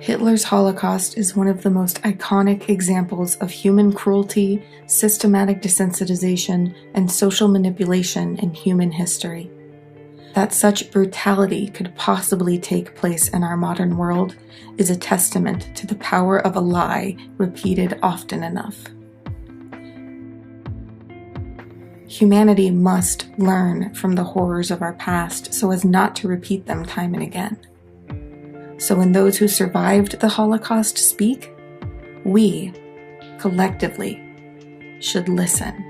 Hitler's Holocaust is one of the most iconic examples of human cruelty, systematic desensitization, and social manipulation in human history. That such brutality could possibly take place in our modern world is a testament to the power of a lie repeated often enough. Humanity must learn from the horrors of our past so as not to repeat them time and again. So when those who survived the Holocaust speak, we, collectively, should listen.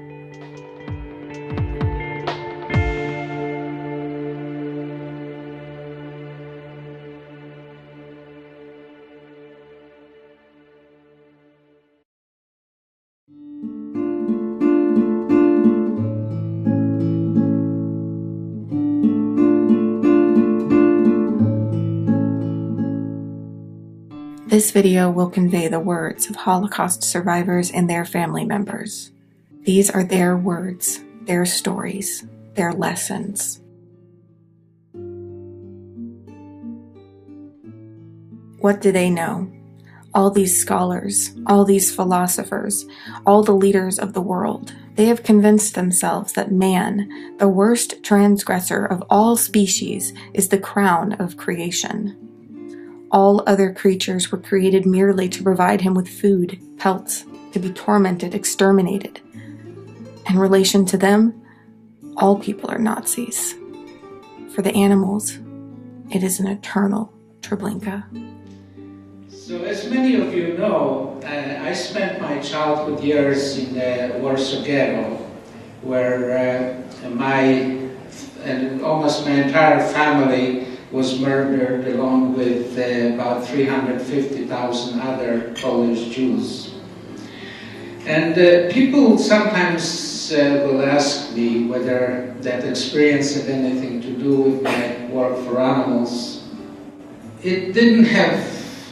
This video will convey the words of Holocaust survivors and their family members. These are their words, their stories, their lessons. What do they know? All these scholars, all these philosophers, all the leaders of the world, they have convinced themselves that man, the worst transgressor of all species, is the crown of creation. All other creatures were created merely to provide him with food, pelts, to be tormented, exterminated. In relation to them, all people are Nazis. For the animals, it is an eternal Treblinka. So as many of you know, I spent my childhood years in the Warsaw Ghetto, where almost my entire family was murdered along with about 350,000 other Polish Jews. And people sometimes will ask me whether that experience had anything to do with my work for animals. It didn't have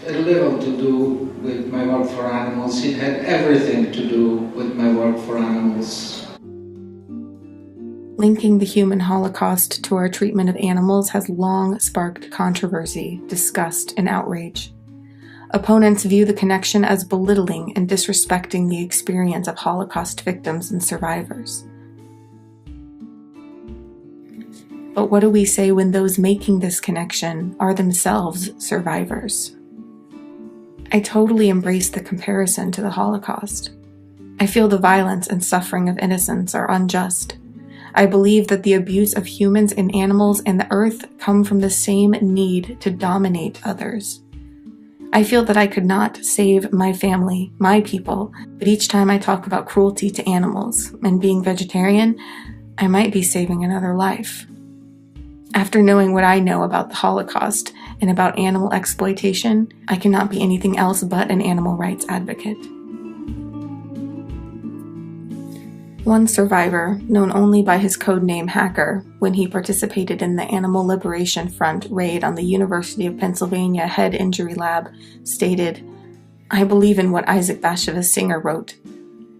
a little to do with my work for animals. It had everything to do with my work for animals. Linking the human Holocaust to our treatment of animals has long sparked controversy, disgust, and outrage. Opponents view the connection as belittling and disrespecting the experience of Holocaust victims and survivors. But what do we say when those making this connection are themselves survivors? I totally embrace the comparison to the Holocaust. I feel the violence and suffering of innocents are unjust. I believe that the abuse of humans and animals and the earth come from the same need to dominate others. I feel that I could not save my family, my people, but each time I talk about cruelty to animals and being vegetarian, I might be saving another life. After knowing what I know about the Holocaust and about animal exploitation, I cannot be anything else but an animal rights advocate. One survivor, known only by his codename Hacker, when he participated in the Animal Liberation Front raid on the University of Pennsylvania Head Injury Lab, stated, "I believe in what Isaac Bashevis Singer wrote.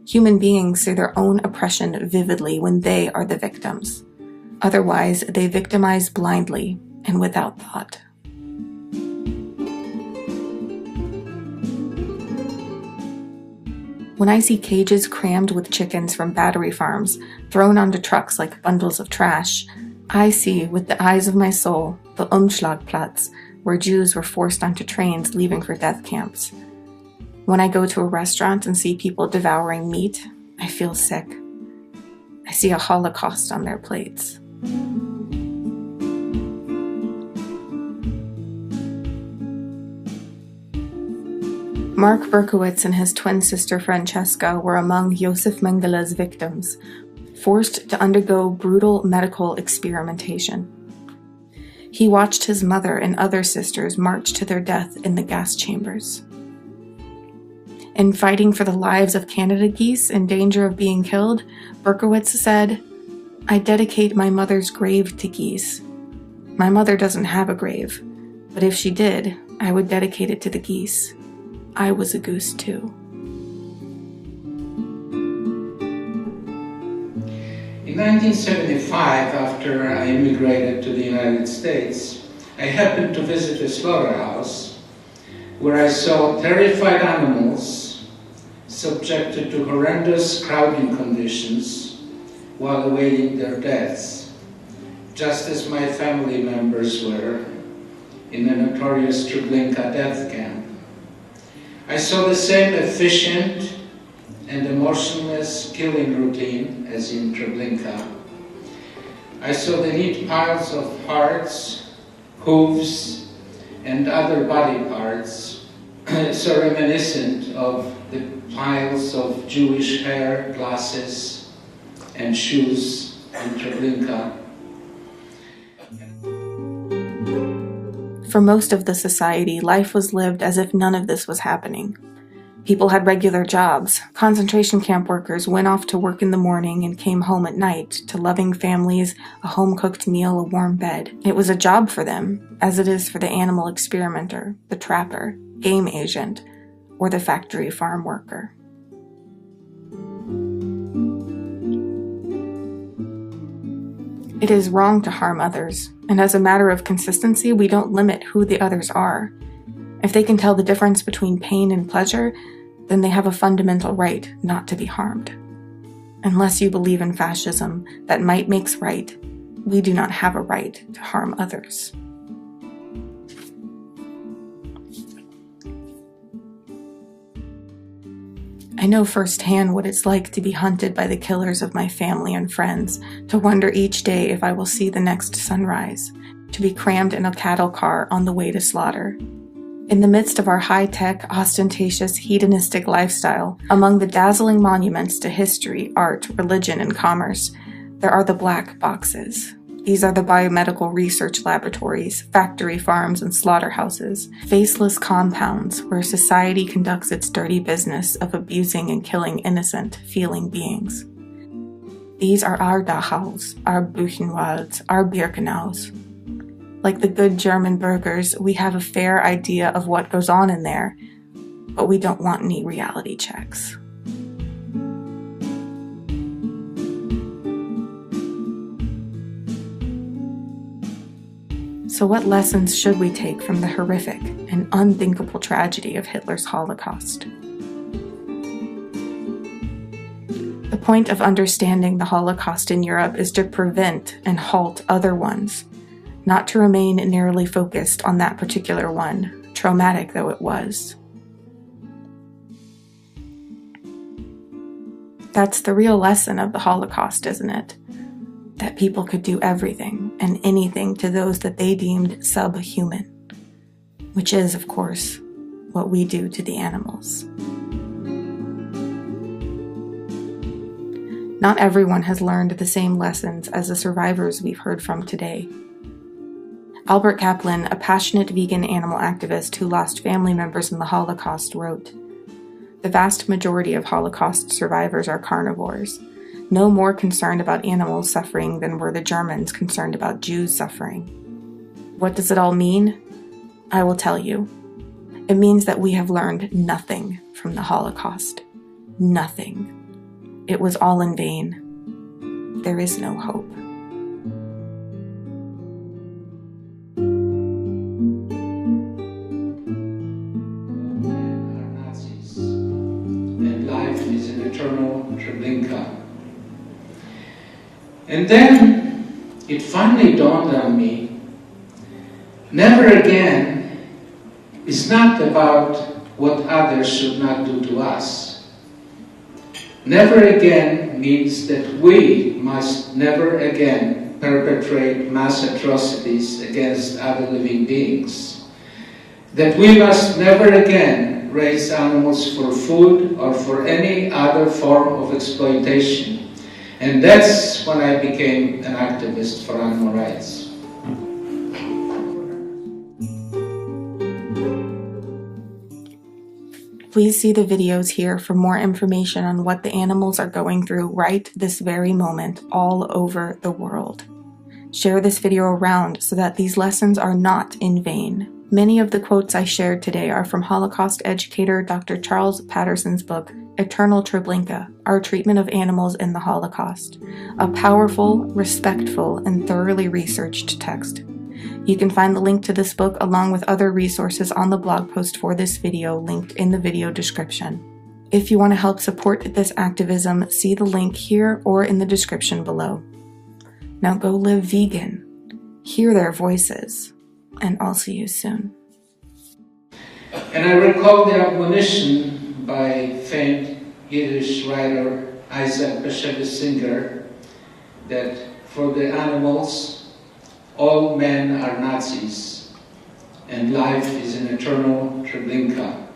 Human beings see their own oppression vividly when they are the victims. Otherwise, they victimize blindly and without thought." When I see cages crammed with chickens from battery farms thrown onto trucks like bundles of trash, I see with the eyes of my soul the Umschlagplatz, where Jews were forced onto trains leaving for death camps. When I go to a restaurant and see people devouring meat, I feel sick. I see a Holocaust on their plates. Mark Berkowitz and his twin sister Francesca were among Josef Mengele's victims, forced to undergo brutal medical experimentation. He watched his mother and other sisters march to their death in the gas chambers. In fighting for the lives of Canada geese in danger of being killed, Berkowitz said, "I dedicate my mother's grave to geese. My mother doesn't have a grave, but if she did, I would dedicate it to the geese. I was a goose too." In 1975, after I immigrated to the United States, I happened to visit a slaughterhouse where I saw terrified animals subjected to horrendous crowding conditions while awaiting their deaths, just as my family members were in the notorious Treblinka death camp. I saw the same efficient and emotionless killing routine as in Treblinka. I saw the neat piles of hearts, hooves, and other body parts, so reminiscent of the piles of Jewish hair, glasses, and shoes in Treblinka. For most of the society, life was lived as if none of this was happening. People had regular jobs. Concentration camp workers went off to work in the morning and came home at night to loving families, a home-cooked meal, a warm bed. It was a job for them, as it is for the animal experimenter, the trapper, game agent, or the factory farm worker. It is wrong to harm others, and as a matter of consistency, we don't limit who the others are. If they can tell the difference between pain and pleasure, then they have a fundamental right not to be harmed. Unless you believe in fascism, that might makes right, we do not have a right to harm others. I know firsthand what it's like to be hunted by the killers of my family and friends, to wonder each day if I will see the next sunrise, to be crammed in a cattle car on the way to slaughter. In the midst of our high-tech, ostentatious, hedonistic lifestyle, among the dazzling monuments to history, art, religion, and commerce, there are the black boxes. These are the biomedical research laboratories, factory farms, and slaughterhouses, faceless compounds where society conducts its dirty business of abusing and killing innocent, feeling beings. These are our Dachaus, our Buchenwalds, our Birkenaus. Like the good German burgers, we have a fair idea of what goes on in there, but we don't want any reality checks. So what lessons should we take from the horrific and unthinkable tragedy of Hitler's Holocaust? The point of understanding the Holocaust in Europe is to prevent and halt other ones, not to remain narrowly focused on that particular one, traumatic though it was. That's the real lesson of the Holocaust, isn't it? That people could do everything and anything to those that they deemed subhuman, which is, of course, what we do to the animals. Not everyone has learned the same lessons as the survivors we've heard from today. Albert Kaplan, a passionate vegan animal activist who lost family members in the Holocaust, wrote, "The vast majority of Holocaust survivors are carnivores, no more concerned about animals suffering than were the Germans concerned about Jews suffering. What does it all mean? I will tell you. It means that we have learned nothing from the Holocaust. Nothing. It was all in vain. There is no hope." And then it finally dawned on me, never again is not about what others should not do to us. Never again means that we must never again perpetrate mass atrocities against other living beings. That we must never again raise animals for food or for any other form of exploitation. And that's when I became an activist for animal rights. Please see the videos here for more information on what the animals are going through right this very moment all over the world. Share this video around so that these lessons are not in vain. Many of the quotes I shared today are from Holocaust educator Dr. Charles Patterson's book, Eternal Treblinka, Our Treatment of Animals in the Holocaust, a powerful, respectful, and thoroughly researched text. You can find the link to this book along with other resources on the blog post for this video linked in the video description. If you want to help support this activism, see the link here or in the description below. Now go live vegan, hear their voices, and I'll see you soon. And I recall the admonition by famed Yiddish writer Isaac Bashevis Singer that for the animals, all men are Nazis, and life is an eternal Treblinka.